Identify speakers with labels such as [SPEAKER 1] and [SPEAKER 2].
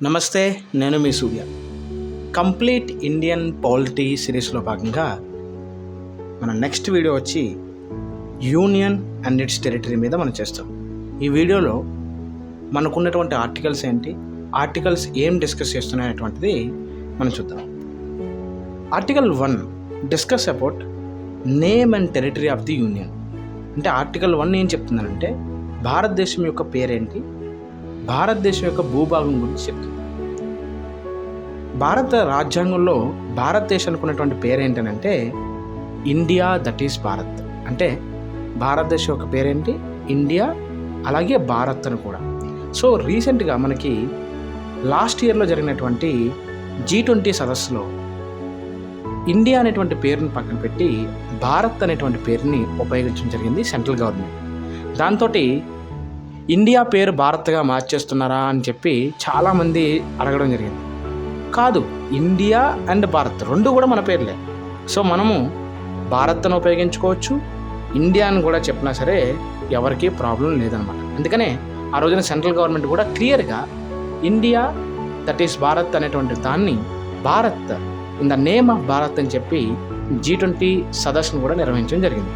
[SPEAKER 1] నమస్తే, నేను మీ సూర్య. Complete Indian polity సిరీస్లో భాగంగా మన నెక్స్ట్ వీడియో వచ్చి యూనియన్ అండ్ ఇట్స్ టెరిటరీ మీద మనం చేస్తాం. ఈ వీడియోలో మనకున్నటువంటి ఆర్టికల్స్ ఏంటి, ఆర్టికల్స్ ఏం డిస్కస్ చేస్తున్నాయనేటువంటిది మనం చూద్దాం. Article 1 discuss about name and territory of the union. అంటే ఆర్టికల్ 1 ఏం చెప్తుందనంటే భారతదేశం యొక్క పేరేంటి, భారతదేశం యొక్క భూభాగం గురించి చెప్తుంది. భారత రాజ్యాంగంలో భారతదేశానికి ఉన్నటువంటి పేరేంటనంటే ఇండియా, దట్ ఈస్ భారత్. అంటే భారతదేశం యొక్క పేరేంటి, ఇండియా, అలాగే భారత్ అని కూడా. సో రీసెంట్గా మనకి లాస్ట్ ఇయర్లో జరిగినటువంటి G20 సదస్సులో ఇండియా అనేటువంటి పేరుని పక్కన పెట్టి భారత్ అనేటువంటి పేరుని ఉపయోగించడం జరిగింది సెంట్రల్ గవర్నమెంట్. దాంతో ఇండియా పేరు భారత్గా మార్చేస్తున్నారా అని చెప్పి చాలామంది అడగడం జరిగింది. కాదు, ఇండియా అండ్ భారత్ రెండు కూడా మన పేర్లే. సో మనము భారత్ను ఉపయోగించుకోవచ్చు, ఇండియాని కూడా చెప్పినా సరే ఎవరికీ ప్రాబ్లం లేదనమాట. అందుకనే ఆ రోజున సెంట్రల్ గవర్నమెంట్ కూడా క్లియర్గా ఇండియా, దట్ ఈస్ భారత్ అనేటువంటి దాన్ని Bharat in the name of Bharat అని చెప్పి G20 సదస్సును కూడా నిర్వహించడం జరిగింది.